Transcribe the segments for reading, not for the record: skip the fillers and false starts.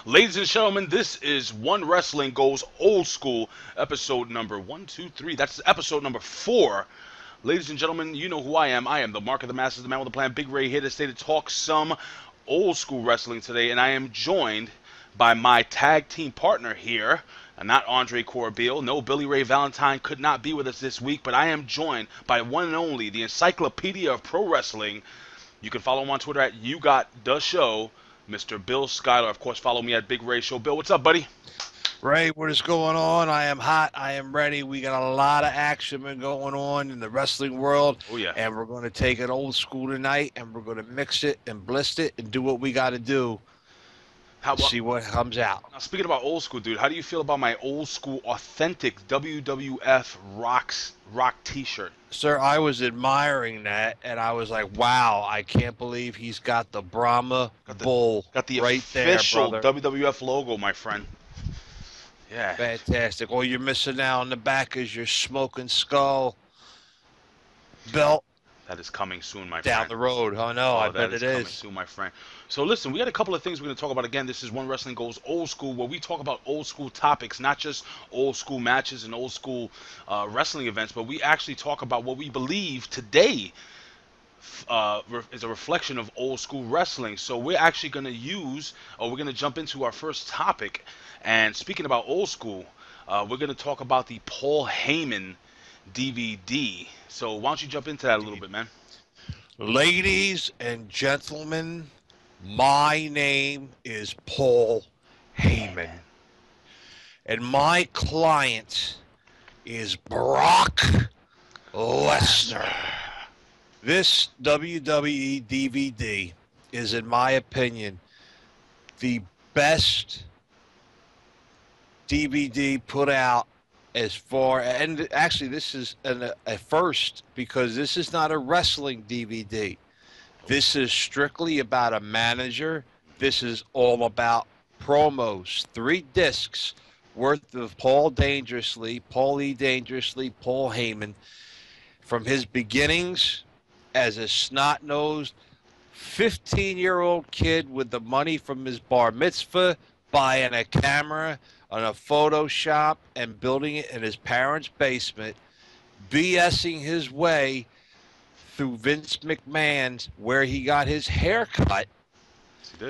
Ladies and gentlemen, this is One Wrestling Goes Old School, episode number 123. That's episode number 4. Ladies and gentlemen, you know who I am. I am the Mark of the Masses, the man with the plan, Big Ray, here to stay to talk some old school wrestling today. And I am joined by my tag team partner here, not Andre Corbeil. No, Billy Ray Valentine could not be with us this week, but I am joined by one and only, the Encyclopedia of Pro Wrestling. You can follow him on Twitter at YouGotTheShow, Mr. Bill Schuyler. Of course, follow me at Big Ray Show. Bill, what's up, buddy? Ray, what is going on? I am hot. I am ready. We got a lot of action been going on in the wrestling world. Oh, yeah. And we're going to take it old school tonight, and we're going to mix it and blist it and do what we got to do. See what comes out. Now, speaking about old school, dude, how do you feel about my old school, authentic WWF rock T-shirt? Sir, I was admiring that, and I was like, wow, I can't believe he's got the Brahma Bull got the right official there, brother. WWF logo, my friend. Yeah. Fantastic. All you're missing now in the back is your Smoking Skull belt. That is coming soon, my friend. Down the road. Oh, no, I bet it is. That is coming soon, my friend. So, listen, we got a couple of things we're going to talk about. Again, this is One Wrestling Goes Old School, where we talk about old school topics, not just old school matches and old school wrestling events, but we actually talk about what we believe today is a reflection of old school wrestling. So we're actually going to we're going to jump into our first topic. And speaking about old school, we're going to talk about the Paul Heyman DVD. So why don't you jump into that a little bit, man? Ladies and gentlemen, my name is Paul Heyman. And my client is Brock Lesnar. This WWE DVD is, in my opinion, the best DVD put out as far, and actually this is a first, because this is not a wrestling DVD. This is strictly about a manager. This is all about promos. 3 discs worth of Paul E. Dangerously, Paul Heyman, from his beginnings as a snot-nosed 15-year-old kid with the money from his bar mitzvah, buying a camera on a Photoshop and building it in his parents' basement, BSing his way through Vince McMahon's, where he got his hair cut,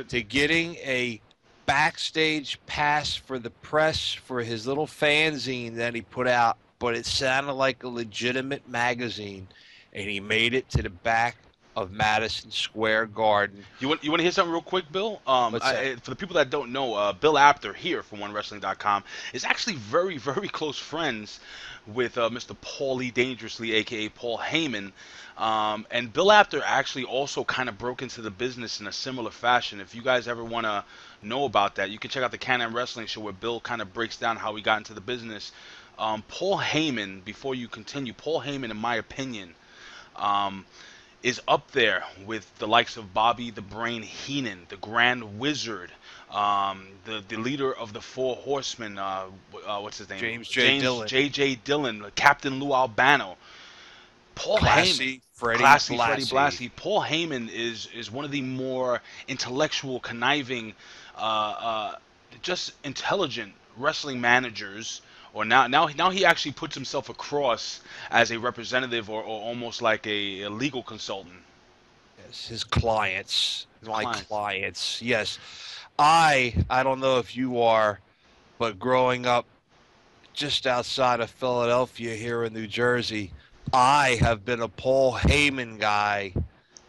to getting a backstage pass for the press for his little fanzine that he put out, but it sounded like a legitimate magazine, and he made it to the back of Madison Square Garden. You want to hear something real quick, Bill? For the people that don't know, Bill Apter here from OneWrestling.com is actually very, very close friends with Mr. Paul E. Dangerously, a.k.a. Paul Heyman. And Bill Apter actually also kind of broke into the business in a similar fashion. If you guys ever want to know about that, you can check out the Can-Am Wrestling Show, where Bill kind of breaks down how he got into the business. Paul Heyman, before you continue, Paul Heyman, in my opinion, is up there with the likes of Bobby the Brain Heenan, the Grand Wizard, the leader of the Four Horsemen, what's his name? James Dillon. J.J. Dillon, Captain Lou Albano. Paul Heyman, Freddie Blassie. Paul Heyman is one of the more intellectual, conniving, just intelligent wrestling managers. Or now he actually puts himself across as a representative or almost like a legal consultant. Yes, his clients. Clients. Yes. I don't know if you are, but growing up just outside of Philadelphia here in New Jersey, I have been a Paul Heyman guy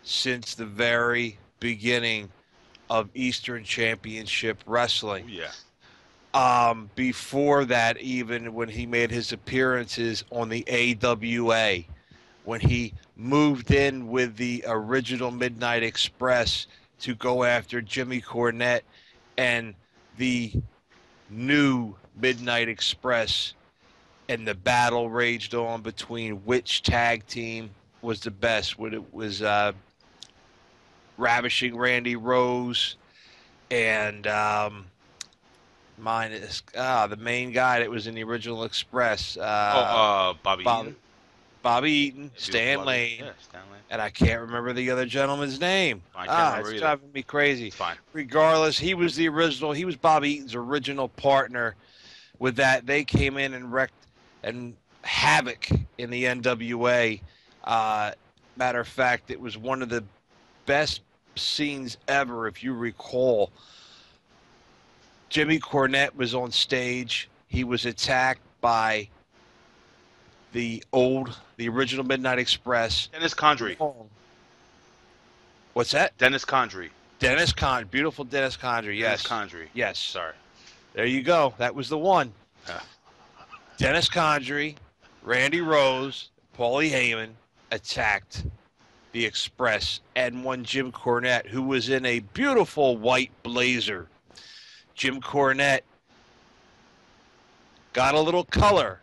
since the very beginning of Eastern Championship Wrestling. Oh, yeah. Before that, even when he made his appearances on the AWA, when he moved in with the original Midnight Express to go after Jimmy Cornette and the new Midnight Express, and the battle raged on between which tag team was the best. When it was Ravishing Randy Rose and mine is the main guy that was in the original Express. Bobby Eaton. Bobby Eaton, Stan Lane, yeah, Stan Lane, and I can't remember the other gentleman's name. I can't remember It's either. driving me crazy. It's fine. Regardless, he was the original. He was Bobby Eaton's original partner. With that, they came in and wrecked and havoc in the NWA. Matter of fact, it was one of the best scenes ever, if you recall. Jimmy Cornette was on stage. He was attacked by the original Midnight Express. Dennis Condrey. What's that? Dennis Condrey. Beautiful Dennis Condrey, yes. Dennis Condrey. Yes. Sorry. There you go. That was the one. Yeah. Dennis Condrey, Randy Rose, Paulie Heyman attacked the Express and one Jim Cornette, who was in a beautiful white blazer. Jim Cornette got a little color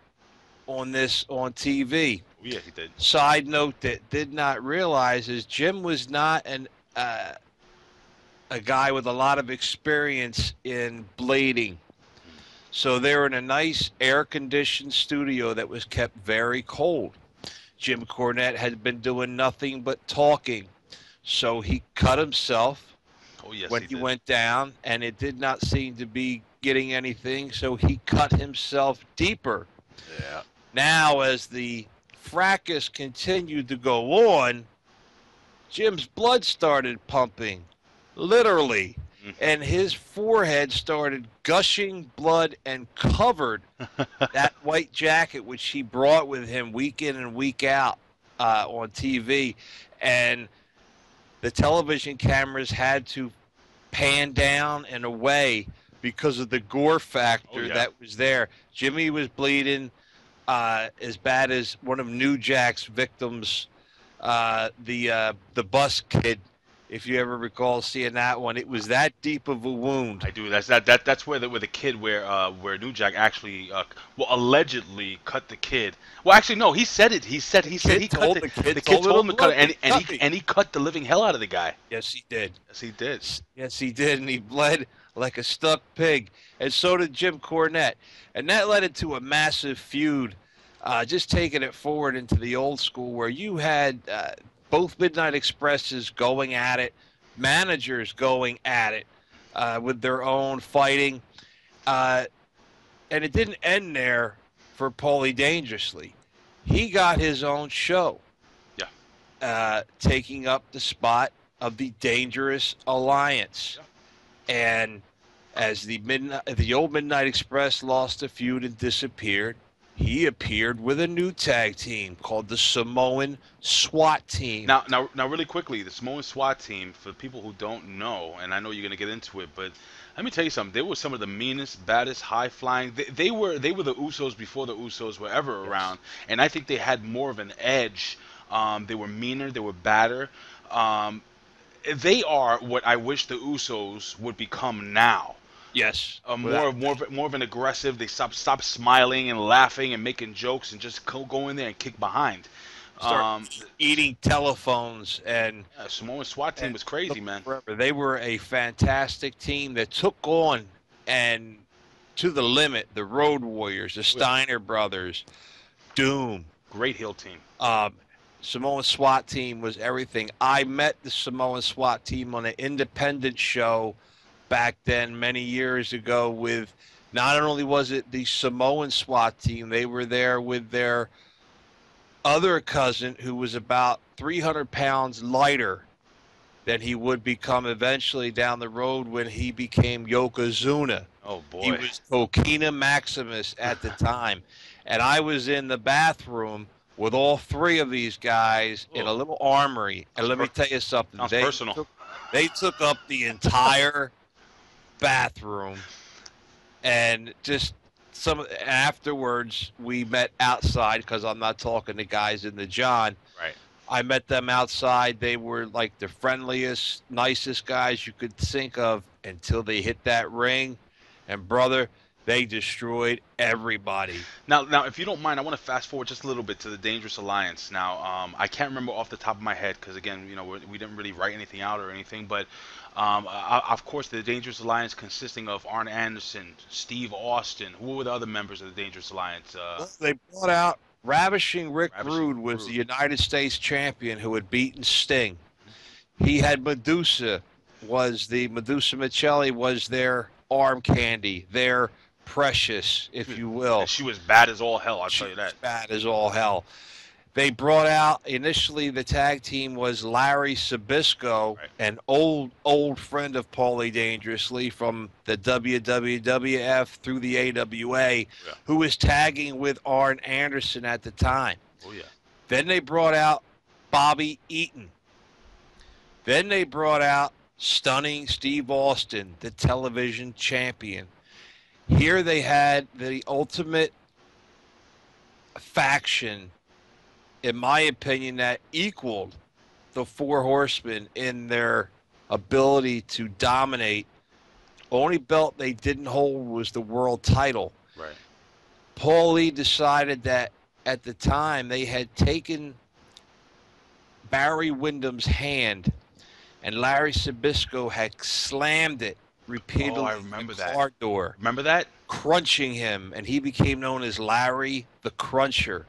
on TV. Yeah, he did. Side note that did not realize is Jim was not a guy with a lot of experience in blading. So they were in a nice air-conditioned studio that was kept very cold. Jim Cornette had been doing nothing but talking. So he cut himself when he went down, and it did not seem to be getting anything, so he cut himself deeper. Yeah. Now, as the fracas continued to go on, Jim's blood started pumping, literally, and his forehead started gushing blood and covered that white jacket which he brought with him week in and week out on TV. And the television cameras had to pan down and away because of the gore factor that was there. Jimmy was bleeding as bad as one of New Jack's victims, the bus kid. If you ever recall seeing that one, it was that deep of a wound. I do. That's where the kid where New Jack actually allegedly cut the kid. Well, actually no, he said it. He said he cut the kid told him to cut it, and he cut the living hell out of the guy. Yes, he did. Yes, he did. Yes, he did, and he bled like a stuck pig, and so did Jim Cornette, and that led into a massive feud. Just taking it forward into the old school, where you had both Midnight Expresses going at it, managers going at it with their own fighting. And it didn't end there for Paulie Dangerously. He got his own show. Yeah. Taking up the spot of the Dangerous Alliance. Yeah. And as the old Midnight Express lost a feud and disappeared, he appeared with a new tag team called the Samoan SWAT Team. Now, really quickly, the Samoan SWAT Team, for people who don't know, and I know you're going to get into it, but let me tell you something. They were some of the meanest, baddest, high-flying. They were the Usos before the Usos were ever around, and I think they had more of an edge. They were meaner. They were badder. They are what I wish the Usos would become now. Yes. More of an aggressive. They stop smiling and laughing and making jokes and just go in there and kick behind. Start eating telephones and Samoan SWAT team was crazy, man. Forever. They were a fantastic team that took on and to the limit the Road Warriors, the Steiner brothers, Doom. Great heel team. Samoan SWAT team was everything. I met the Samoan SWAT team on an independent show back then many years ago with not only was it the Samoan SWAT team, they were there with their other cousin who was about 300 pounds lighter than he would become eventually down the road when he became Yokozuna. Oh, boy. He was Coquina Maximus at the time. And I was in the bathroom with all three of these guys in a little armory. And let me tell you something. Sounds personal. They took up the entire bathroom, and just afterwards we met outside because I'm not talking to guys in the John. Right. I met them outside. They were like the friendliest, nicest guys you could think of until they hit that ring, and brother, they destroyed everybody. Now, if you don't mind, I want to fast forward just a little bit to the Dangerous Alliance. Now, I can't remember off the top of my head because, again, we didn't really write anything out or anything. But, of course, the Dangerous Alliance consisting of Arn Anderson, Steve Austin. Who were the other members of the Dangerous Alliance? They brought out Ravishing Rick Rude was the United States champion who had beaten Sting. He had Madusa. Madusa Michelli was their arm candy, their precious, if you will. And she was bad as all hell, I'll tell you that. She was bad as all hell. They brought out, initially the tag team was Larry Zbyszko, an old friend of Paulie Dangerously from the WWWF through the AWA, who was tagging with Arn Anderson at the time. Oh, yeah. Then they brought out Bobby Eaton. Then they brought out Stunning Steve Austin, the television champion. Here they had the ultimate faction, in my opinion, that equaled the Four Horsemen in their ability to dominate. Only belt they didn't hold was the world title. Right. Paulie decided that at the time they had taken Barry Windham's hand, and Larry Zbyszko had slammed it repeatedly. Oh, I remember that. Car door. Remember that? Crunching him, and he became known as Larry the Cruncher.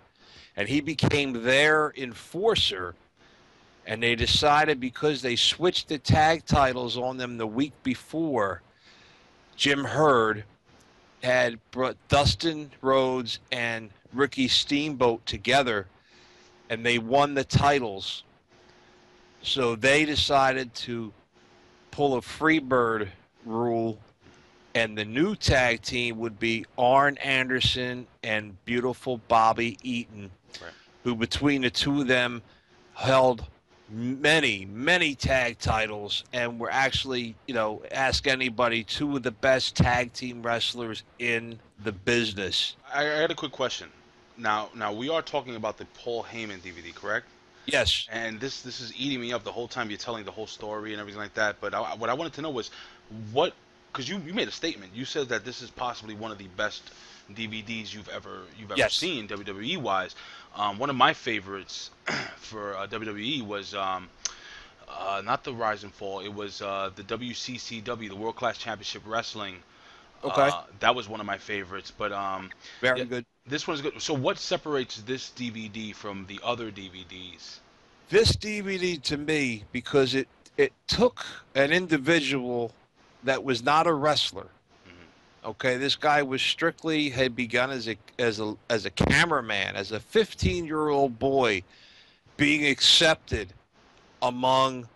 And he became their enforcer. And they decided, because they switched the tag titles on them the week before, Jim Herd had brought Dustin Rhodes and Ricky Steamboat together, and they won the titles. So they decided to pull a Freebird rule, and the new tag team would be Arn Anderson and beautiful Bobby Eaton, who between the two of them held many tag titles and were actually, ask anybody, two of the best tag team wrestlers in the business. I had a quick question. Now we are talking about the Paul Heyman DVD, correct? Yes. And this is eating me up the whole time you're telling the whole story and everything like that. But what I wanted to know was because you made a statement. You said that this is possibly one of the best DVDs you've ever seen, WWE wise. One of my favorites for WWE was not the Rise and Fall. It was the WCCW, the World Class Championship Wrestling. Okay. That was one of my favorites. But very good. This one's good. So what separates this DVD from the other DVDs? This DVD, to me, because it took an individual that was not a wrestler. Okay, this guy had begun as a cameraman, as a 15-year-old boy, being accepted among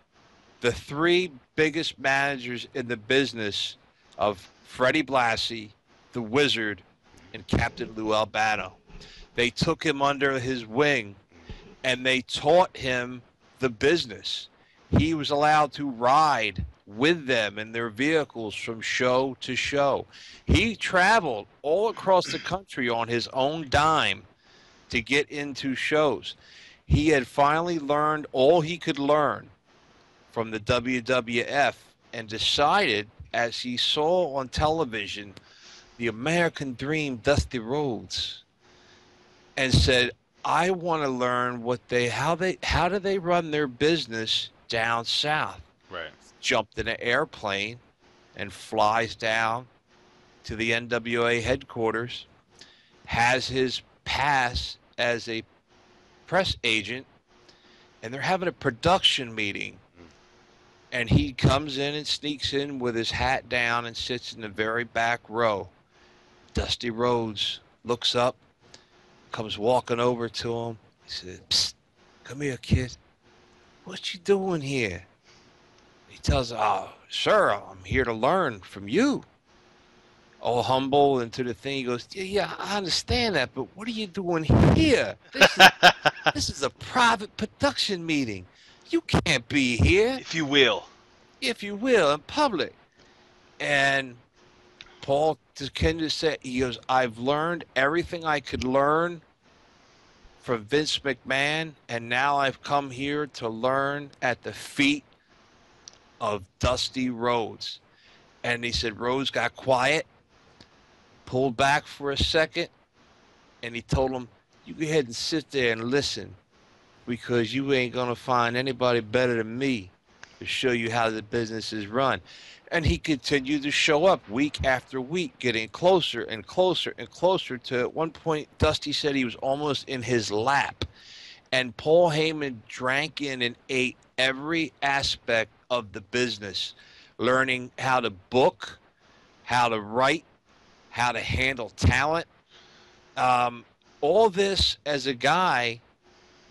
the three biggest managers in the business of Freddie Blassie, the Wizard, and Captain Lou Albano. They took him under his wing, and they taught him the business. He was allowed to ride with them in their vehicles from show to show. He traveled all across the country on his own dime to get into shows. He had finally learned all he could learn from the WWF and decided, as he saw on television the American Dream, Dusty Rhodes, and said, I want to learn how do they run their business down south. Right. Jumped in an airplane and flies down to the NWA headquarters, has his pass as a press agent, and they're having a production meeting. And he comes in and sneaks in with his hat down and sits in the very back row. Dusty Rhodes looks up, comes walking over to him. He said, Psst, come here, kid. What you doing here? He tells her, oh, sir, I'm here to learn from you. All humble into the thing. He goes, yeah, I understand that, but what are you doing here? This is a private production meeting. You can't be here. If you will, in public. And Paul just said, he goes, I've learned everything I could learn from Vince McMahon, and now I've come here to learn at the feet of Dusty Rhodes. And he said Rhodes got quiet, pulled back for a second, and he told him, you go ahead and sit there and listen, because you ain't going to find anybody better than me to show you how the business is run. And he continued to show up week after week, getting closer and closer and closer to, at one point, Dusty said he was almost in his lap. And Paul Heyman drank in and ate every aspect of the business, learning how to book, how to write, how to handle talent. All this as a guy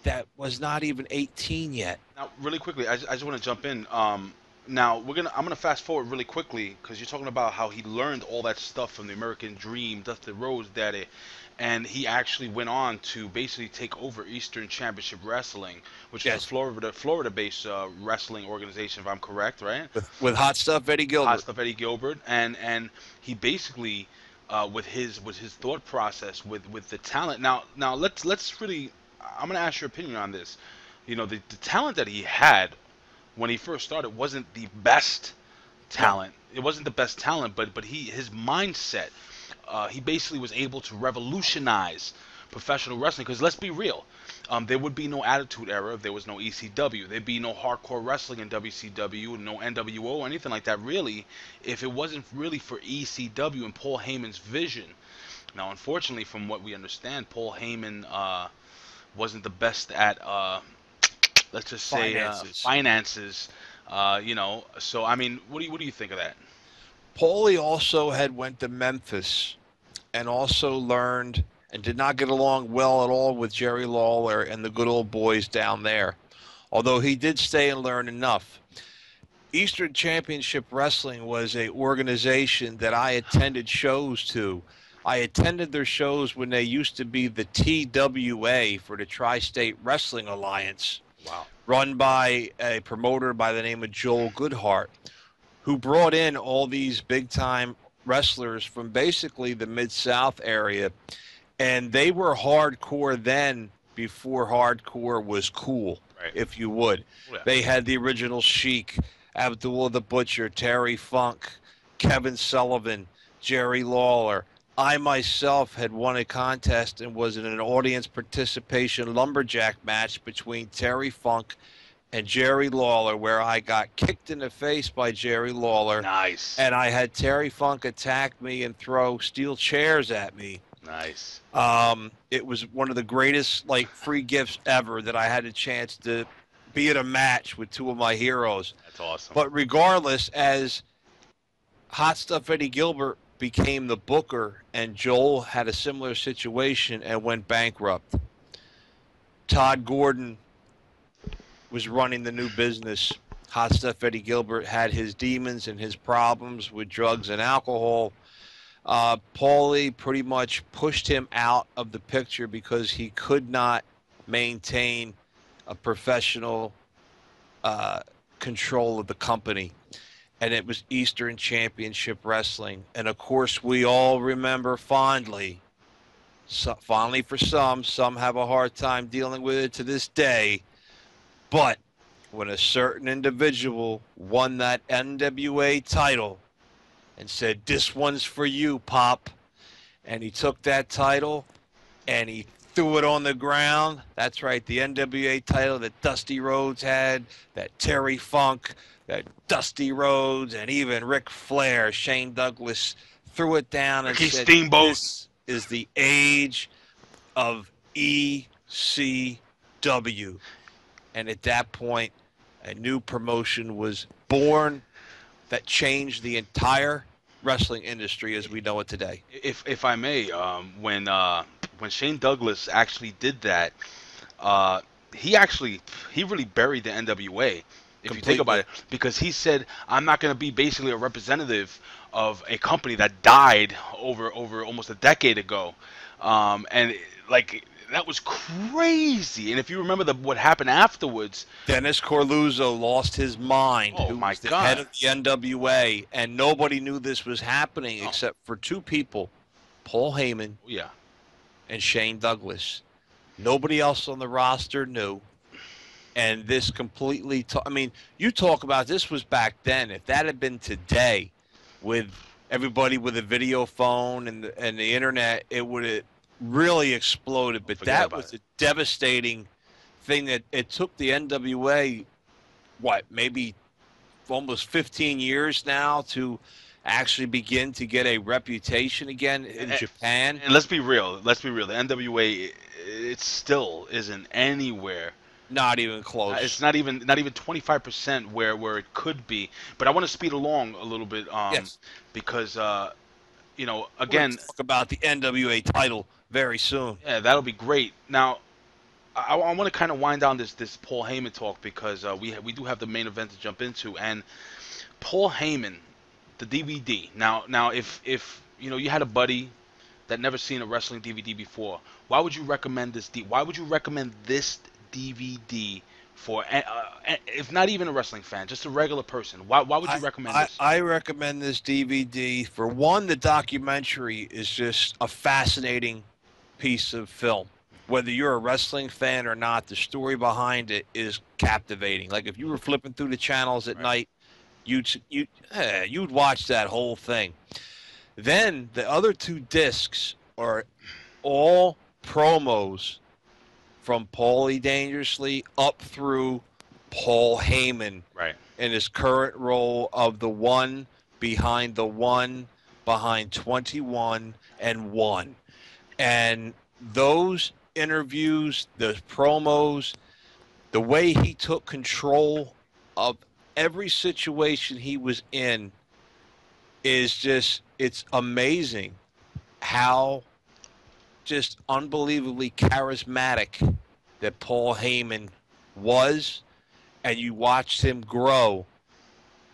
that was not even 18 yet. Now, really quickly, I just want to jump in. Now I'm gonna fast forward really quickly because you're talking about how he learned all that stuff from the American Dream, Dusty Rhodes Daddy, and he actually went on to basically take over Eastern Championship Wrestling, which is a Florida-based wrestling organization, if I'm correct, right? With Hot Stuff Eddie Gilbert. Hot Stuff Eddie Gilbert, and he basically with his thought process with the talent. Now let's really, I'm gonna ask your opinion on this. You know, the talent that he had when he first started wasn't the best talent. It wasn't the best talent, but his mindset, he basically was able to revolutionize professional wrestling. Because let's be real, there would be no Attitude Era if there was no ECW. There'd be no hardcore wrestling in WCW, no NWO or anything like that, really, if it wasn't really for ECW and Paul Heyman's vision. Now, unfortunately, from what we understand, Paul Heyman wasn't the best at let's just say finances. You know, so I mean, what do you think of that? Paulie also had went to Memphis and also learned and did not get along well at all with Jerry Lawler and the good old boys down there, although he did stay and learn enough. Eastern Championship Wrestling was a organization that I attended shows to. I attended their shows when they used to be the TWA for the Tri-State Wrestling Alliance. Wow. Run by a promoter by the name of Joel Goodhart, who brought in all these big-time wrestlers from basically the Mid-South area. And they were hardcore then before hardcore was cool, right, if you would. Yeah. They had the original Sheik, Abdullah the Butcher, Terry Funk, Kevin Sullivan, Jerry Lawler. I myself had won a contest and was in an audience participation lumberjack match between Terry Funk and Jerry Lawler, where I got kicked in the face by Jerry Lawler. Nice. And I had Terry Funk attack me and throw steel chairs at me. Nice. It was one of the greatest, like, free gifts ever that I had a chance to be at a match with two of my heroes. That's awesome. But regardless, as Hot Stuff Eddie Gilbert became the booker and Joel had a similar situation and went bankrupt, Todd Gordon was running the new business. Hot Stuff Eddie Gilbert had his demons and his problems with drugs and alcohol. Paulie pretty much pushed him out of the picture because he could not maintain a professional control of the company. And it was Eastern Championship Wrestling. And, of course, we all remember fondly, fondly for some have a hard time dealing with it to this day, but when a certain individual won that NWA title and said, "This one's for you, Pop," and he took that title and he threw it on the ground. That's right, the NWA title that Dusty Rhodes had, that Terry Funk, that Dusty Rhodes, and even Ric Flair, Shane Douglas, threw it down and said, Steamboat. "This is the age of ECW." And at that point, a new promotion was born that changed the entire wrestling industry as we know it today. If I may, when Shane Douglas actually did that, he really buried the NWA. If you think about it, because he said, "I'm not going to be basically a representative of a company that died over almost a decade ago," and like that was crazy. And if you remember what happened afterwards, Dennis Corluzzo lost his mind. Oh my God! The God. head of the NWA, and nobody knew this was happening except for two people, Paul Heyman, and Shane Douglas. Nobody else on the roster knew. And this completely, I mean, you talk about this was back then. If that had been today, with everybody with a video phone and the internet, it would have really exploded. But that was a devastating thing that it took the NWA, maybe almost 15 years now to actually begin to get a reputation again in Japan. And let's be real. The NWA, it still isn't anywhere. Not even close. It's not even 25% where it could be. But I want to speed along a little bit, Yes. because again, we'll talk about the NWA title very soon. Yeah, that'll be great. Now, I want to kind of wind down this Paul Heyman talk, because we do have the main event to jump into, and Paul Heyman, the DVD. Now, if you had a buddy that never seen a wrestling DVD before, why would you recommend this? Why would you recommend this DVD for, if not even a wrestling fan, just a regular person? Why would you recommend this? I recommend this DVD for one. The documentary is just a fascinating piece of film. Whether you're a wrestling fan or not, the story behind it is captivating. Like if you were flipping through the channels at night, you'd watch that whole thing. Then the other 2 discs are all promos from Paulie Dangerously up through Paul Heyman, right, in his current role of the one behind 21 and 1. And those interviews, the promos, the way he took control of every situation he was in is just, it's amazing how just unbelievably charismatic that Paul Heyman was, and you watched him grow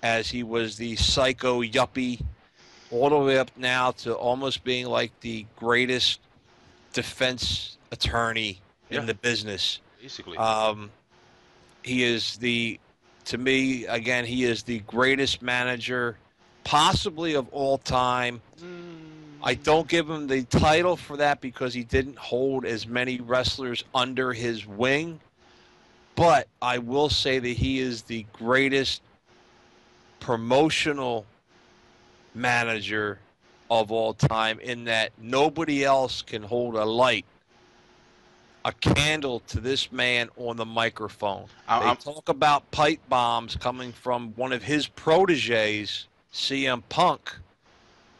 as he was the psycho yuppie all the way up now to almost being like the greatest defense attorney in the business. Basically. He is to me, again, he is the greatest manager possibly of all time. I don't give him the title for that because he didn't hold as many wrestlers under his wing, but I will say that he is the greatest promotional manager of all time, in that nobody else can hold a candle to this man on the microphone. They talk about pipe bombs coming from one of his proteges, CM Punk.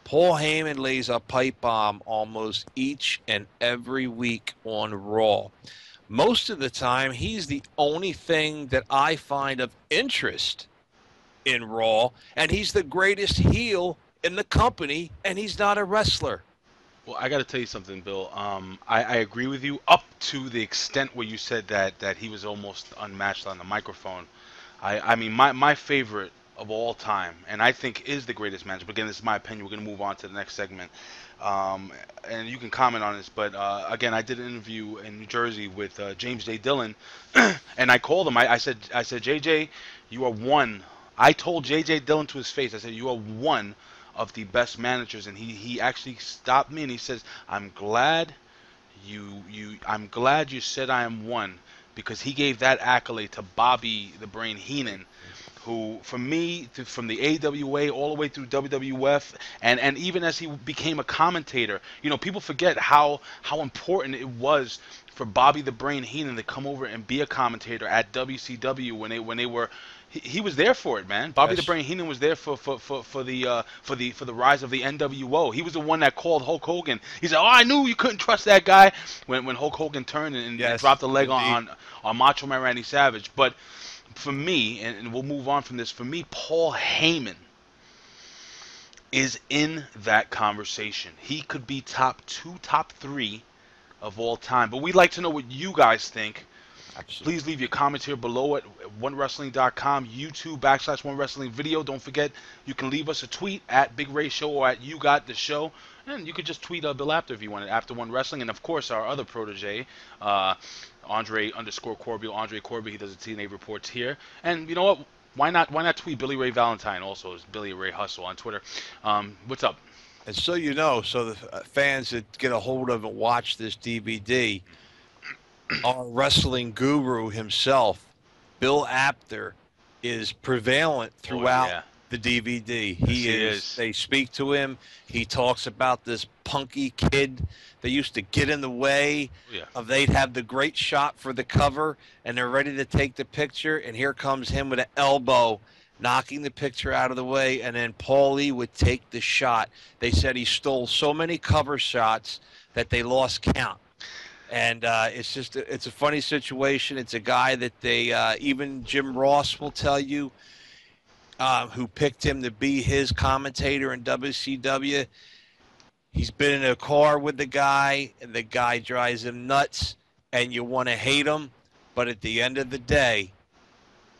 Paul Heyman lays a pipe bomb almost each and every week on Raw. Most of the time, he's the only thing that I find of interest in Raw, and he's the greatest heel in the company, and he's not a wrestler. Well, I got to tell you something, Bill. I agree with you up to the extent where you said that he was almost unmatched on the microphone. I mean, my favorite of all time, and I think is the greatest manager, but again, this is my opinion. We're going to move on to the next segment. And you can comment on this, but again, I did an interview in New Jersey with James J. Dillon, and I called him. I said, JJ, you are one. I told JJ Dillon to his face, I said, you are one of the best managers, and he actually stopped me and he says, I'm glad you said I am one, because he gave that accolade to Bobby the Brain Heenan, who, for me, from the AWA all the way through WWF, and even as he became a commentator, people forget how important it was for Bobby the Brain Heenan to come over and be a commentator at WCW when they were. He was there for it, man. Bobby the Brain Heenan was there for the rise of the NWO. He was the one that called Hulk Hogan. He said, "Oh, I knew you couldn't trust that guy," when Hulk Hogan turned and dropped the leg on Macho Man Randy Savage. But for me, and we'll move on from this, for me, Paul Heyman is in that conversation. He could be top 2, top 3 of all time. But we'd like to know what you guys think. Absolutely. Please leave your comments here below at onewrestling.com, YouTube /OneWrestling video. Don't forget, you can leave us a tweet at Big Ray Show or at You Got The Show. And you could just tweet Bill Apter if you wanted, After One Wrestling. And, of course, our other protege, Andre_Corbeil, Andre Corbeil. He does the TNA reports here. And you know what? Why not tweet Billy Ray Valentine also? It's Billy Ray Hustle on Twitter. What's up? And so the fans that get a hold of and watch this DVD, our wrestling guru himself, Bill Apter, is prevalent throughout the DVD. He is. They speak to him. He talks about this punky kid that used to get in the way of. They'd have the great shot for the cover, and they're ready to take the picture, and here comes him with an elbow, knocking the picture out of the way, and then Paulie would take the shot. They said he stole so many cover shots that they lost count. And it's a funny situation. It's a guy that they, even Jim Ross will tell you, who picked him to be his commentator in WCW. He's been in a car with the guy, and the guy drives him nuts, and you want to hate him. But at the end of the day,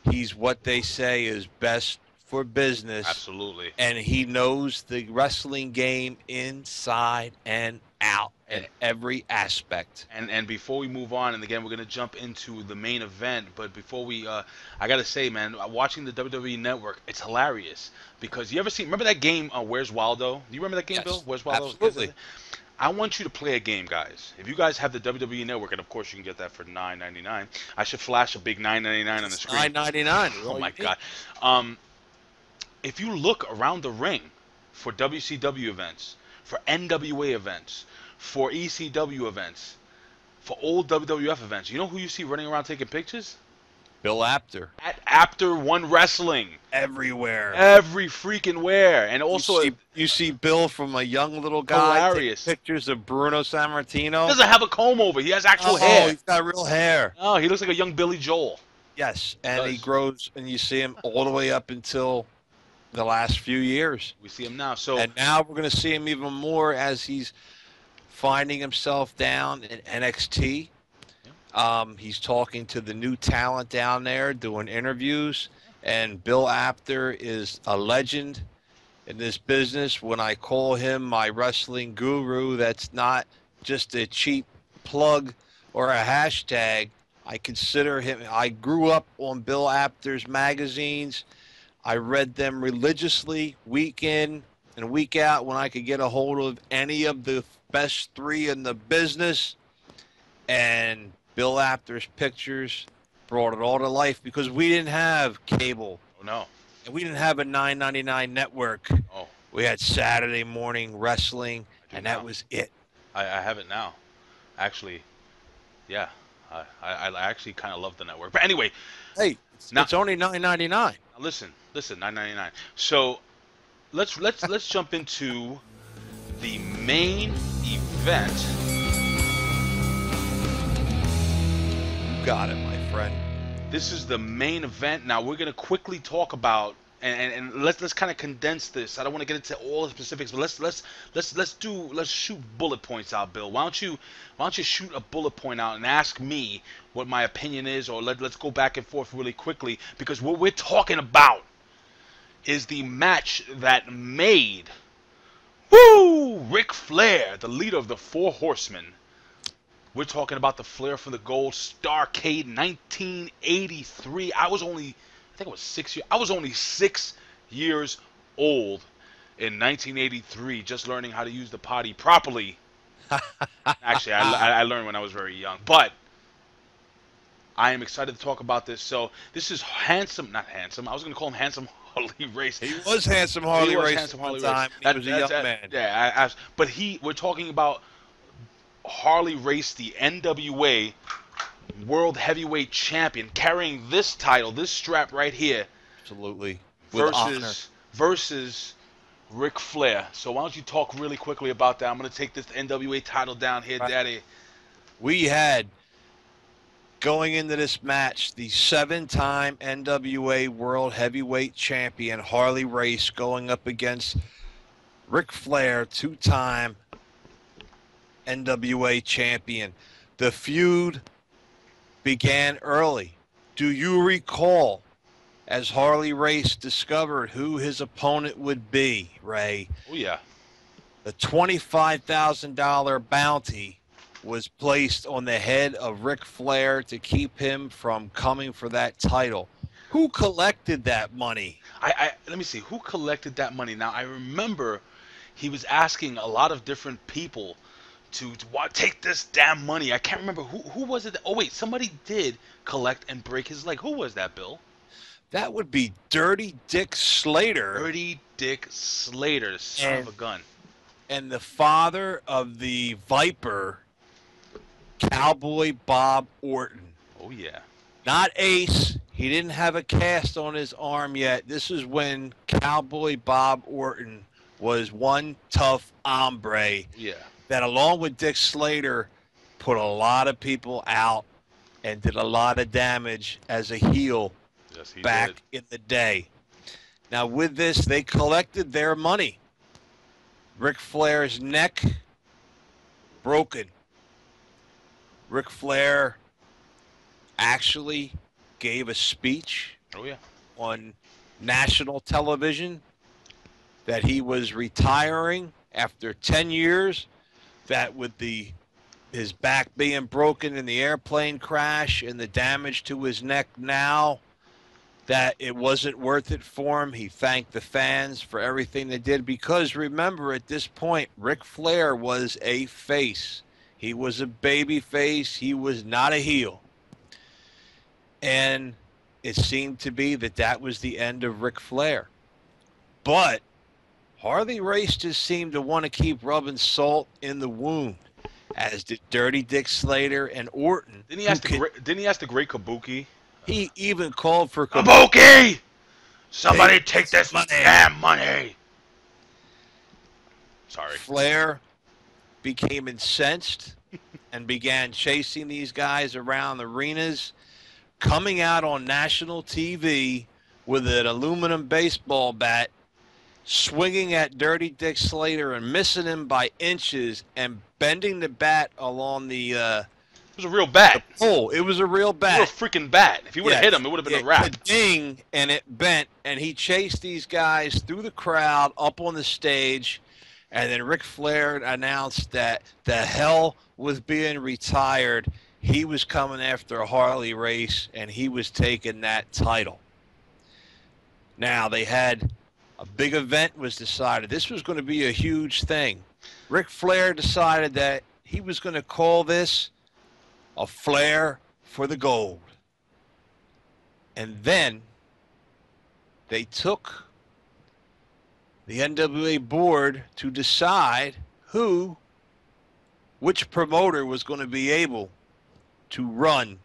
he's what they say is best for business. Absolutely. And he knows the wrestling game inside and out in every aspect. And before we move on, and again, we're going to jump into the main event, but before we, I got to say, man, watching the WWE Network, it's hilarious. Because you ever remember that game, Where's Waldo? Do you remember that game, Yes, Bill? Where's Waldo? absolutely. I want you to play a game, guys. If you guys have the WWE Network, and of course you can get that for $9.99. I should flash a big $9.99 on the screen. $9.99. Oh my God. If you look around the ring for WCW events, for NWA events, for ECW events, for old WWF events, you know who you see running around taking pictures? Bill Apter. At Apter One Wrestling. Everywhere. Every freaking where. And also... You see Bill from a young little guy. Hilarious. Taking pictures of Bruno Sammartino. He doesn't have a comb over. He has actual hair. Oh, he's got real hair. Oh, he looks like a young Billy Joel. Yes, and he grows, and you see him all the way up until the last few years. We see him now. So, and now we're going to see him even more as he's finding himself down in NXT. He's talking to the new talent down there, doing interviews, and Bill Apter is a legend in this business. When I call him my wrestling guru, that's not just a cheap plug or a hashtag. I consider him, I grew up on Bill Apter's magazines. I read them religiously week in and week out when I could get a hold of any of the best three in the business. And Bill Apter's pictures brought it all to life because we didn't have cable. Oh, no. And we didn't have a $9.99 network. Oh. We had Saturday morning wrestling, and that was it. I have it now. Actually, yeah. I actually kind of love the network. But anyway. Hey, it's only $9.99. Listen, $9.99. So let's jump into the main event. You got it, my friend. This is the main event. Now we're gonna quickly talk about and let's kind of condense this. I don't want to get into all the specifics, but let's shoot bullet points out, Bill. Why don't you shoot a bullet point out and ask me what my opinion is, or let's go back and forth really quickly, because what we're talking about is the match that made Ric Flair, the leader of the Four Horsemen. We're talking about the Flair for the Gold Starrcade 1983. I was only 6 years old in 1983, just learning how to use the potty properly. Actually, I learned when I was very young. But I am excited to talk about this. So this is not handsome. I was going to call him Handsome Harley Race. He was Handsome Harley Race. Handsome Harley Race. He was a young man. Yeah, but we're talking about Harley Race, the NWA World Heavyweight Champion, carrying this title, this strap right here. Absolutely. Versus Ric Flair. So why don't you talk really quickly about that? I'm going to take this NWA title down here, Daddy. We had, going into this match, the 7-time NWA World Heavyweight Champion, Harley Race, going up against Ric Flair, 2-time NWA Champion. The feud began early. Do you recall, as Harley Race discovered who his opponent would be, Ray? Oh, yeah. The $25,000 bounty was placed on the head of Ric Flair to keep him from coming for that title. Who collected that money? Let me see. Who collected that money? Now, I remember he was asking a lot of different people to take this damn money. I can't remember who was it. Oh wait, somebody did collect and break his leg. Who was that, Bill? That would be Dirty Dick Slater. Dirty Dick Slater, the son of a gun. And the father of the Viper, Cowboy Bob Orton. Oh yeah. Not Ace. He didn't have a cast on his arm yet. This is when Cowboy Bob Orton was one tough hombre. Yeah. That, along with Dick Slater, put a lot of people out and did a lot of damage as a heel back in the day. Now, with this, they collected their money. Ric Flair's neck broken. Ric Flair actually gave a speech on national television that he was retiring after 10 years, that with his back being broken in the airplane crash and the damage to his neck now, that it wasn't worth it for him. He thanked the fans for everything they did, because remember, at this point, Ric Flair was a face. He was a baby face. He was not a heel. And it seemed to be that was the end of Ric Flair. But Harley Race just seemed to want to keep rubbing salt in the wound, as did Dirty Dick Slater and Orton. Didn't he ask the great Kabuki? He even called for Kabuki! Somebody take this damn money! Sorry. Flair became incensed and began chasing these guys around the arenas, coming out on national TV with an aluminum baseball bat, swinging at Dirty Dick Slater and missing him by inches, and bending the bat along the it was a real bat. Oh, it was a real bat. It was a freaking bat. If he would have hit him, it would have been a wrap. Ding, and it bent, and he chased these guys through the crowd up on the stage, and then Ric Flair announced that the hell was being retired. He was coming after a Harley Race, and he was taking that title. Now, they had a big event was decided. This was going to be a huge thing. Ric Flair decided that he was going to call this a Flair for the Gold. And then they took the NWA board to decide which promoter was going to be able to run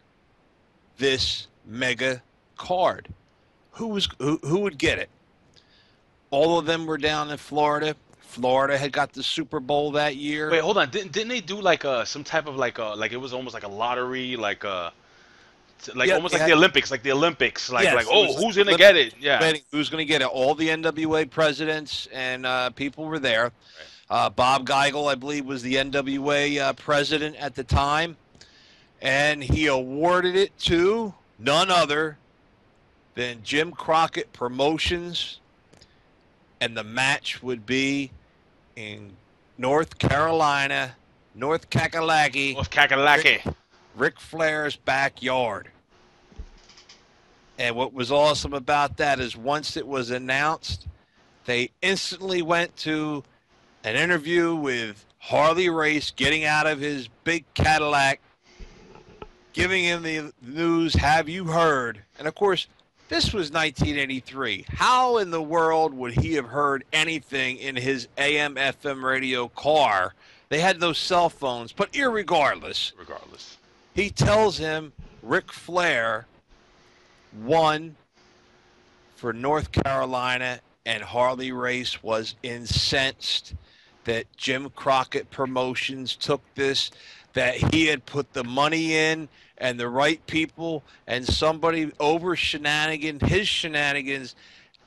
this mega card. Who would get it? All of them were down in Florida. Florida had got the Super Bowl that year. Wait, hold on. Didn't they do like some type of like it was almost like a lottery, almost like the Olympics, who's gonna get it? Yeah, who's gonna get it? All the NWA presidents and people were there. Right. Bob Geigel, I believe, was the NWA president at the time, and he awarded it to none other than Jim Crockett Promotions, and the match would be in North Carolina, North Kakalaki. Ric Flair's backyard. And what was awesome about that is once it was announced, they instantly went to an interview with Harley Race, getting out of his big Cadillac, giving him the news, have you heard? And of course, this was 1983. How in the world would he have heard anything in his AM/FM radio car? They had no cell phones, but irregardless, he tells him Ric Flair won for North Carolina, and Harley Race was incensed that Jim Crockett Promotions took this, that he had put the money in and the right people, and somebody over his shenanigans,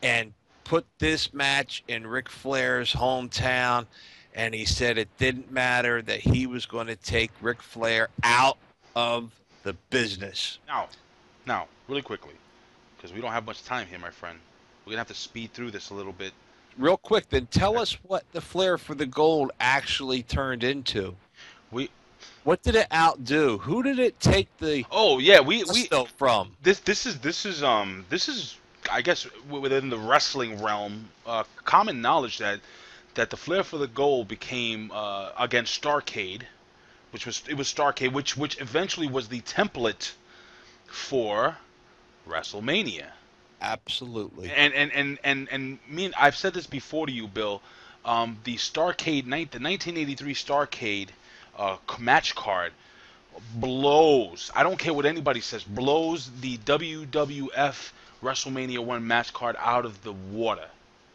and put this match in Ric Flair's hometown. And he said it didn't matter, that he was going to take Ric Flair out of the business. Now, really quickly, because we don't have much time here, my friend. We're going to have to speed through this a little bit. Real quick, then tell us what the Flair for the Gold actually turned into. What did it outdo? Who did it take the from? This is I guess within the wrestling realm, common knowledge that the Flair for the Gold became against Starrcade, which was Starrcade, which eventually was the template for WrestleMania. Absolutely. And I've said this before to you, Bill. The Starrcade the 1983 Starrcade match card blows. I don't care what anybody says. Blows the WWF WrestleMania 1 match card out of the water.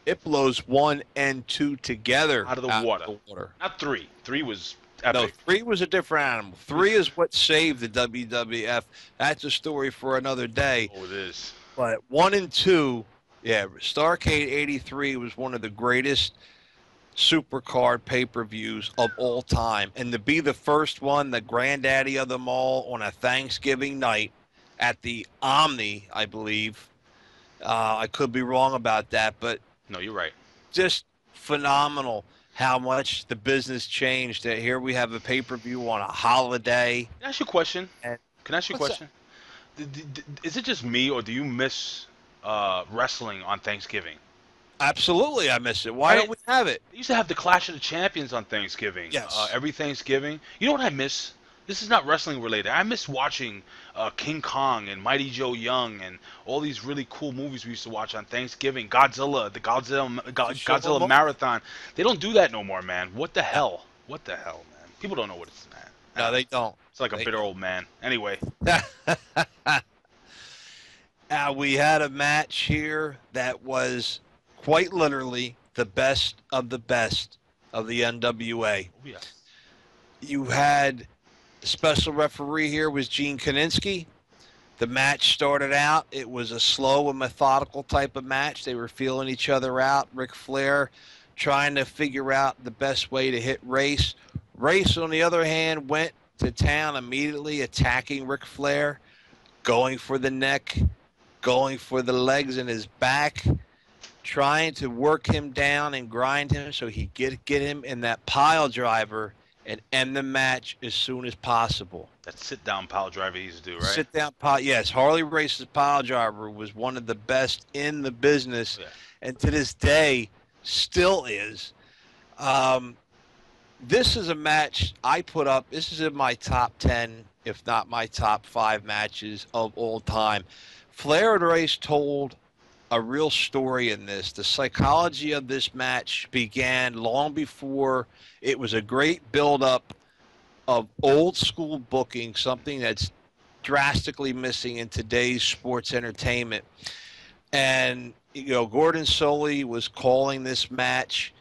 It blows 1 and 2 together Out of the water. water. Not 3. 3 was No, epic. 3 was a different animal. 3 is what saved the WWF. That's a story for another day. Oh, it is. But 1 and 2, yeah, Starrcade 83 was one of the greatest supercard pay-per-views of all time. And to be the first one, the granddaddy of them all, on a Thanksgiving night at the Omni, I believe. I could be wrong about that, but no, you're right. Just phenomenal how much the business changed. Here we have a pay-per-view on a holiday. Can I ask you a question? Can I ask you a question? Is it just me, or do you miss wrestling on Thanksgiving? Absolutely, I miss it. Why don't we have it? They used to have the Clash of the Champions on Thanksgiving. Yes. Every Thanksgiving. You know what I miss? This is not wrestling related. I miss watching King Kong and Mighty Joe Young and all these really cool movies we used to watch on Thanksgiving. Godzilla, the Godzilla Marathon. They don't do that no more, man. What the hell? What the hell, man? People don't know what it's, man. No, they don't. It's like a bitter old man. Anyway. We had a match here that was quite literally the best of the NWA. Oh, yeah. You had the special referee here was Gene Kaninsky. The match started out, it was a slow and methodical type of match. They were feeling each other out. Ric Flair trying to figure out the best way to hit Race. Race, on the other hand, went to town immediately, attacking Ric Flair, going for the neck, going for the legs and his back, trying to work him down and grind him so he get him in that pile driver and end the match as soon as possible. That sit-down pile driver he used to do, right? Sit-down pile, yes. Harley Race's pile driver was one of the best in the business, and to this day still is. This is a match I put up. This is in my top 10, if not my top 5 matches of all time. Flair and Race told a real story in this. The psychology of this match began long before. It was a great build-up of old school booking, something that's drastically missing in today's sports entertainment. And, Gordon Solie was calling this match.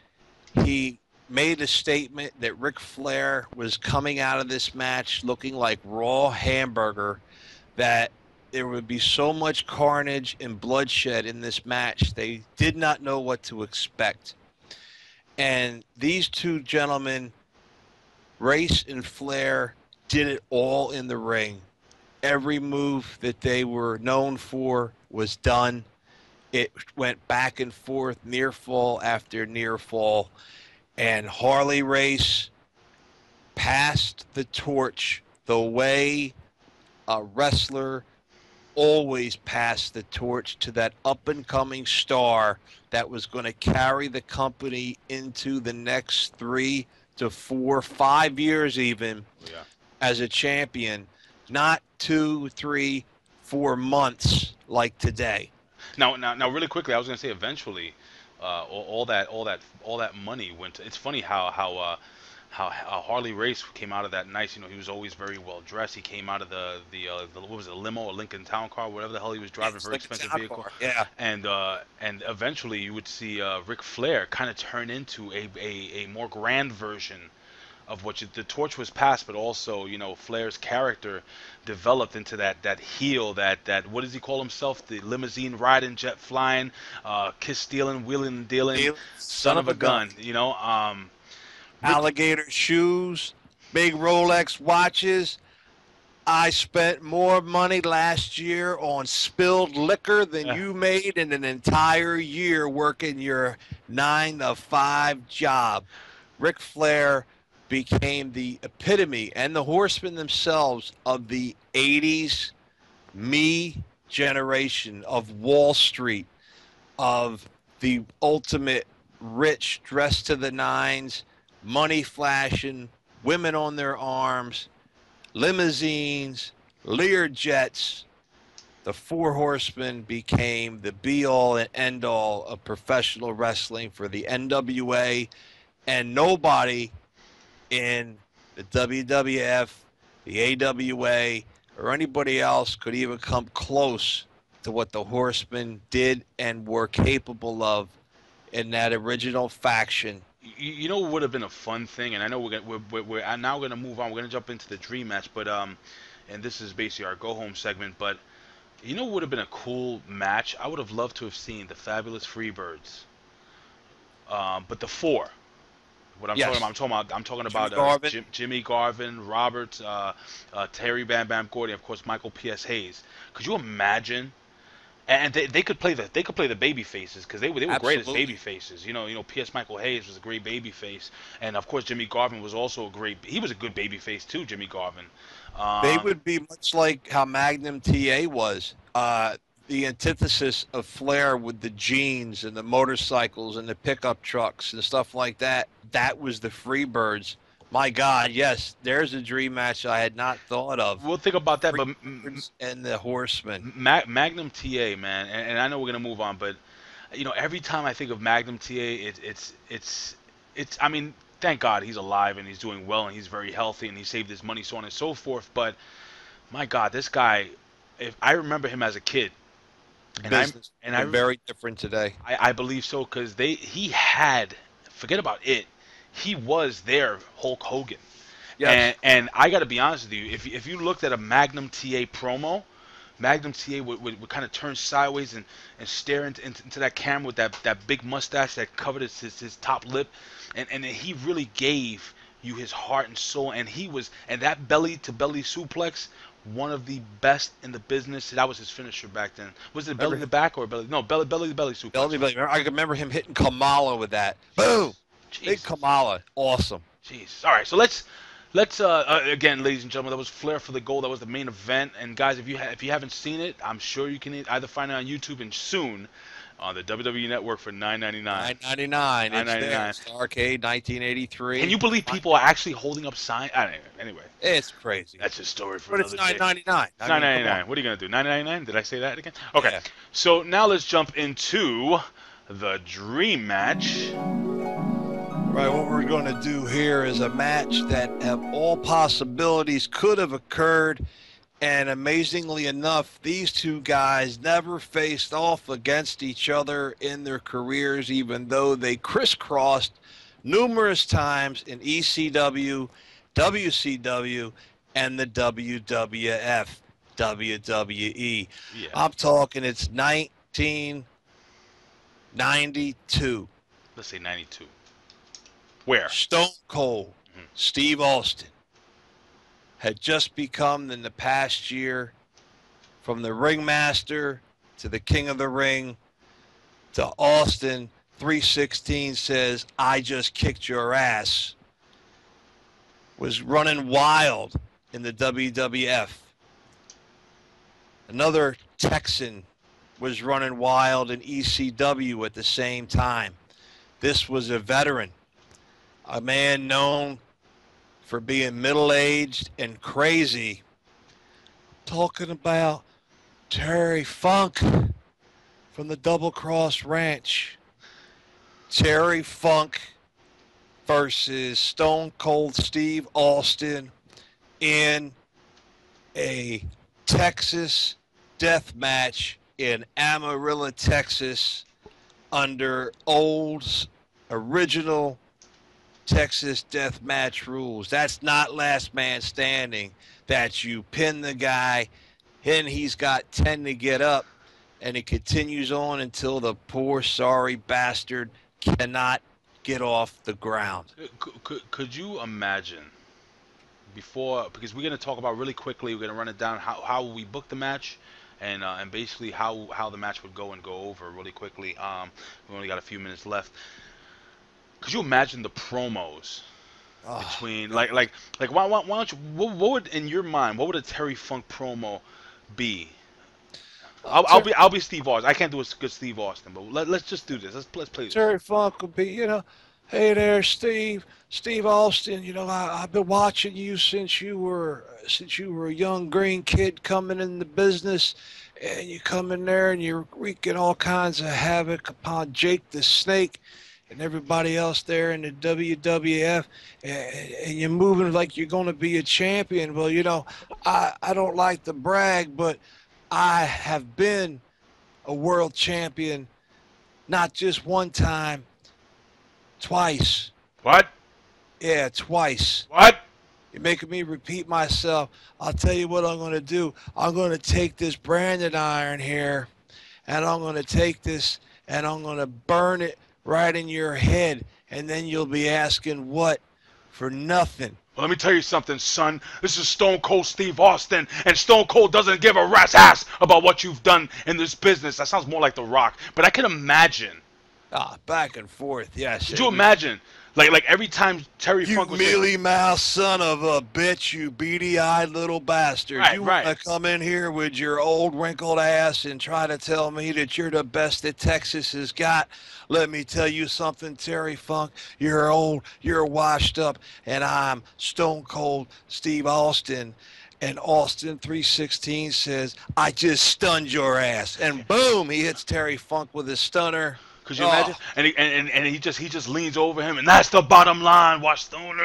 He made a statement that Ric Flair was coming out of this match looking like raw hamburger, that there would be so much carnage and bloodshed in this match. They did not know what to expect. And these two gentlemen, Race and Flair, did it all in the ring. Every move that they were known for was done. It went back and forth, near fall after near fall. And Harley Race passed the torch the way a wrestler always passed the torch to that up-and-coming star that was going to carry the company into the next 3 to 4, 5 years even as a champion, not 2, 3, 4 months like today. Now, really quickly, I was going to say eventually, all that money went to. It's funny how Harley Race came out of that nice. He was always very well dressed. He came out of the what was it, a limo or Lincoln Town Car, whatever the hell he was driving, very expensive vehicle. Yeah. And eventually you would see Ric Flair kind of turn into a more grand version of what the torch was passed, but also Flair's character developed into that heel, that what does he call himself? The limousine riding, jet flying, kiss stealing, wheeling and dealing, son of a gun. Alligator shoes, big Rolex watches. I spent more money last year on spilled liquor than you made in an entire year working your 9-to-5 job. Ric Flair became the epitome, and the Horsemen themselves, of the 80s me generation of Wall Street, of the ultimate rich, dressed to the nines, money flashing, women on their arms, limousines, Lear jets. The Four Horsemen became the be-all and end-all of professional wrestling for the NWA, and nobody in the WWF, the AWA, or anybody else could even come close to what the Horsemen did and were capable of in that original faction. You know what would have been a fun thing, and I know we're now going to move on. We're going to jump into the dream match, but and this is basically our go home segment. But you know what would have been a cool match? I would have loved to have seen the Fabulous Freebirds, but the four. What I'm talking about Jimmy Garvin, Roberts, Terry Bam Bam Gordy, of course Michael P.S. Hayes. Could you imagine? And they could play the baby faces because they were great as baby faces. You know P.S. Michael Hayes was a great baby face, and of course Jimmy Garvin was also he was a good baby face too. Jimmy Garvin. They would be much like how Magnum TA was. The antithesis of Flair with the jeans and the motorcycles and the pickup trucks and stuff like that. That was the Freebirds. My God, yes, there's a dream match I had not thought of. We'll think about that, but and the Horsemen. Magnum TA, man, and I know we're gonna move on, but every time I think of Magnum TA, it's. I mean, thank God he's alive and he's doing well and he's very healthy and he saved his money, so on and so forth. But my God, this guy, if I remember him as a kid. And I'm very different today. I believe so because he had, forget about it, he was their Hulk Hogan. Yes. And I got to be honest with you, if you looked at a Magnum TA promo, Magnum TA would kind of turn sideways and stare into that camera with that big mustache that covered his top lip, and he really gave you his heart and soul, and that belly to belly suplex. One of the best in the business. That was his finisher back then. Was it belly to back or belly? No, belly to belly suplex. Belly to belly. I remember him hitting Kamala with that. Boom! Jesus. Big Kamala. Awesome. Jeez. All right, so let's again, ladies and gentlemen, that was Flair for the Gold. That was the main event. And guys, if you haven't seen it, I'm sure you can either find it on YouTube and soon on the WWE Network for $9.99. $9.99. Starrcade, 1983. Can you believe people are actually holding up signs? Anyway, it's crazy. That's a story for another day. But it's $9.99. $9.99. What are you gonna do? $9.99? Did I say that again? Okay. Yeah. So now let's jump into the dream match. Right. What we're going to do here is a match that have all possibilities could have occurred. And amazingly enough, these two guys never faced off against each other in their careers, even though they crisscrossed numerous times in ECW, WCW, and the WWF, WWE. Yeah. I'm talking it's 1992. Let's say 92. Where? Stone Cold, Steve Austin, had just become in the past year from the ringmaster to the king of the ring to Austin 316 says, I just kicked your ass, was running wild in the WWF. Another Texan was running wild in ECW at the same time. This was a veteran, a man known for being middle-aged and crazy. Talking about Terry Funk from the Double Cross Ranch. Terry Funk versus Stone Cold Steve Austin in a Texas death match in Amarillo, Texas, under old original Texas death match rules. That's not last man standing. That you pin the guy, and he's got 10 to get up, and it continues on until the poor sorry bastard cannot get off the ground. Could you imagine before, because we're going to talk about really quickly, we're going to run it down how we booked the match and basically how the match would go over really quickly. We only got a few minutes left. Could you imagine the promos between why don't you, what would, in your mind, what would a Terry Funk promo be? I'll be Steve Austin. I can't do a good Steve Austin, but let's just do this. Let's play this. Terry Funk would be, hey there, Steve Austin. I've been watching you since you were a young green kid coming in the business, and you come in there and you're wreaking all kinds of havoc upon Jake the Snake. and everybody else there in the WWF, and you're moving like you're going to be a champion. Well, you know, I don't like to brag, but I have been a world champion not just one time, twice. What? Yeah, twice. What? You're making me repeat myself. I'll tell you what I'm going to do. I'm going to take this branding iron here, and I'm going to take this and I'm going to burn it right in your head, and then you'll be asking what for nothing. Well, let me tell you something, son. This is Stone Cold Steve Austin, and Stone Cold doesn't give a rat's ass about what you've done in this business. That sounds more like The Rock, but I can imagine. Back and forth, yes. Could you imagine? Like every time Terry Funk was mealy mouthed son of a bitch, you beady eyed little bastard. Right, you right. want to come in here with your old wrinkled ass and try to tell me that you're the best that Texas has got? Let me tell you something, Terry Funk. You're old, you're washed up, and I'm Stone Cold Steve Austin. And Austin 316 says, I just stunned your ass. And boom, he hits Terry Funk with his stunner. Could you imagine? And he just leans over him, and that's the bottom line. Watch Stone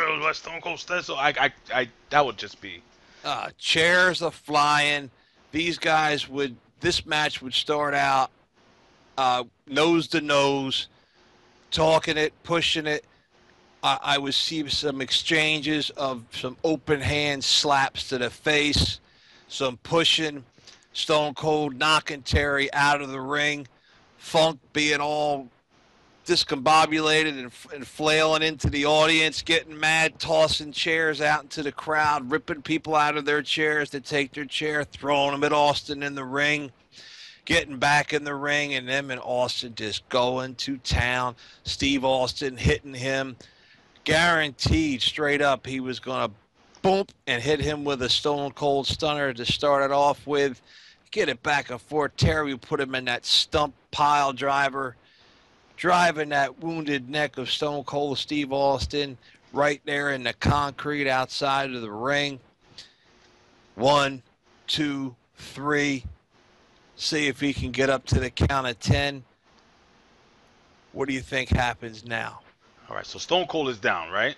Cold says so. That would just be. Chairs are flying. These guys would. This match would start out nose to nose, talking it, pushing it. I would see some exchanges of some open hand slaps to the face, some pushing, Stone Cold knocking Terry out of the ring. Funk being all discombobulated and flailing into the audience, getting mad, tossing chairs out into the crowd, ripping people out of their chairs to take their chair, throwing them at Austin in the ring, getting back in the ring, and them and Austin just going to town. Steve Austin hitting him. Guaranteed straight up he was going to boom and hit him with a Stone Cold Stunner to start it off with. Get it back and forth. Terry would put him in that stump pile driver, driving that wounded neck of Stone Cold Steve Austin right there in the concrete outside of the ring. 1, 2, 3. See if he can get up to the count of 10. What do you think happens now? All right, so Stone Cold is down, right?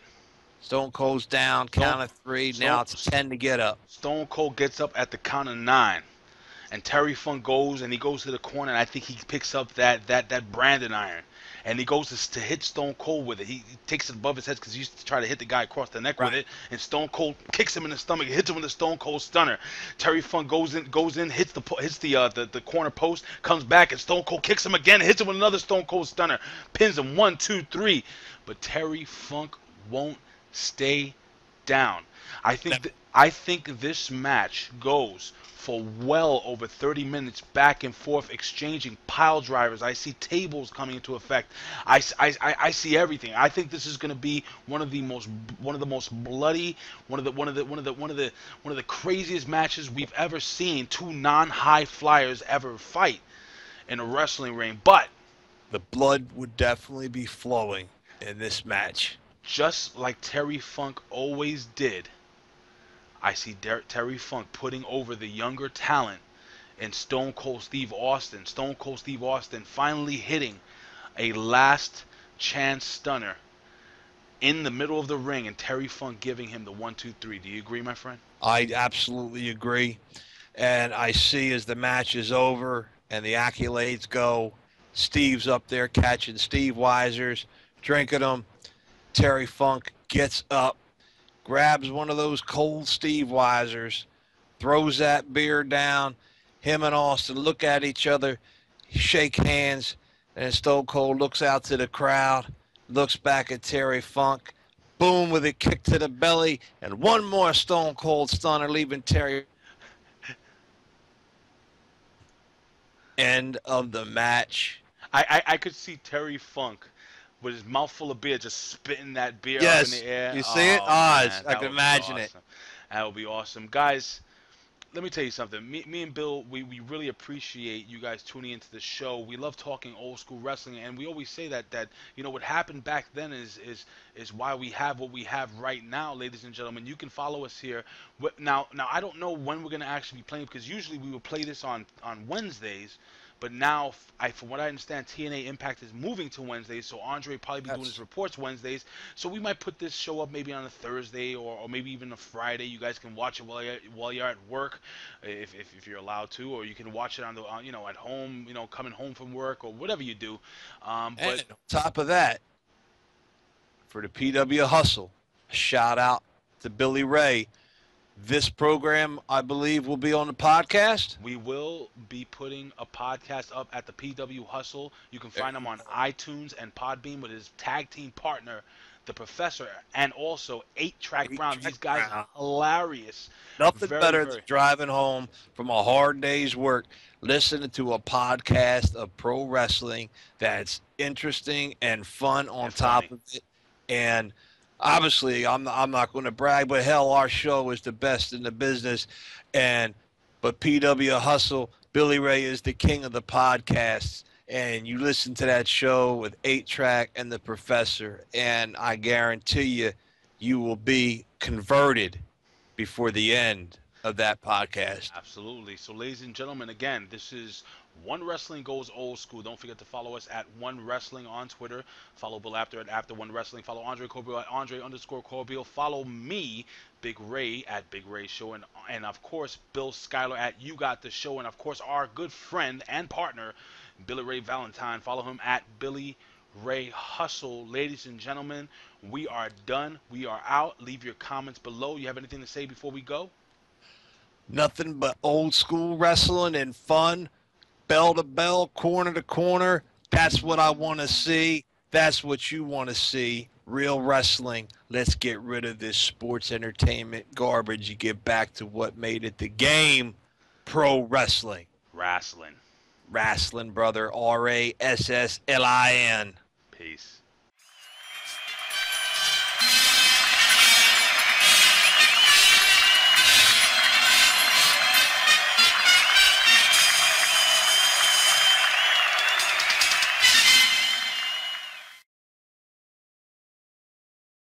Stone Cold's down, count of 3. Now it's 10 to get up. Stone Cold gets up at the count of 9. And Terry Funk goes to the corner, and I think he picks up that branding iron, and he goes to hit Stone Cold with it. He takes it above his head because he used to try to hit the guy across the neck with it, and Stone Cold kicks him in the stomach, hits him with a Stone Cold Stunner. Terry Funk goes in, hits the corner post, comes back, and Stone Cold kicks him again, hits him with another Stone Cold Stunner, pins him 1, 2, 3, but Terry Funk won't stay down. I think this match goes for well over 30 minutes, back and forth, exchanging pile drivers. I see tables coming into effect. I see everything. I think this is going to be one of the most bloody, one of the craziest matches we've ever seen. Two non-high flyers ever fight in a wrestling ring. But the blood would definitely be flowing in this match, just like Terry Funk always did. I see Terry Funk putting over the younger talent in Stone Cold Steve Austin. Stone Cold Steve Austin finally hitting a last chance stunner in the middle of the ring, and Terry Funk giving him the 1, 2, 3. Do you agree, my friend? I absolutely agree. And I see as the match is over and the accolades go, Steve's up there catching Steve Weisers, drinking them. Terry Funk gets up, grabs one of those cold Steve Weisers, throws that beer down. Him and Austin look at each other, shake hands, and Stone Cold looks out to the crowd, looks back at Terry Funk, boom with a kick to the belly, and one more Stone Cold Stunner, leaving Terry. End of the match. I could see Terry Funk with his mouth full of beer, just spitting that beer up in the air. You see it? I can imagine it. That would be awesome. Guys, let me tell you something. Me and Bill, we really appreciate you guys tuning into the show. We love talking old school wrestling, and we always say that what happened back then is why we have what we have right now, ladies and gentlemen. You can follow us here. Now I don't know when we're going to actually be playing, because usually we would play this on Wednesdays. But now, from what I understand, TNA Impact is moving to Wednesdays, so Andre will probably be doing his reports Wednesdays. So we might put this show up maybe on a Thursday or maybe even a Friday. You guys can watch it while you're at work, if you're allowed to, or you can watch it on the at home, coming home from work or whatever you do. But on top of that, for the PW Hustle, shout out to Billy Ray. This program, I believe, will be on the podcast. We will be putting a podcast up at the PW Hustle. You can find him on iTunes and Podbean with his tag team partner, the Professor, and also 8-Track Brown. These guys are hilarious. Nothing better than driving home from a hard day's work, listening to a podcast of pro wrestling that's interesting and fun on top of it. And obviously, I'm not going to brag, but hell, our show is the best in the business. But PW Hustle, Billy Ray is the king of the podcasts. And you listen to that show with 8-Track and the Professor, and I guarantee you, you will be converted before the end of that podcast. Absolutely. So, ladies and gentlemen, again, this is One Wrestling Goes Old School. Don't forget to follow us at One Wrestling on Twitter. Follow Bill Apter at Apter One Wrestling. Follow Andre Corbeil at Andre_Corbeil. Follow me, Big Ray, at Big Ray Show. And of course, Bill Schuyler at You Got the Show. And of course, our good friend and partner, Billy Ray Valentine. Follow him at Billy Ray Hustle. Ladies and gentlemen, we are done. We are out. Leave your comments below. You have anything to say before we go? Nothing but old school wrestling and fun. Bell to bell, corner to corner. That's what I want to see. That's what you want to see. Real wrestling. Let's get rid of this sports entertainment garbage. You get back to what made it the game. Pro wrestling. Wrestling. Wrestling, brother. RASSLIN. Peace.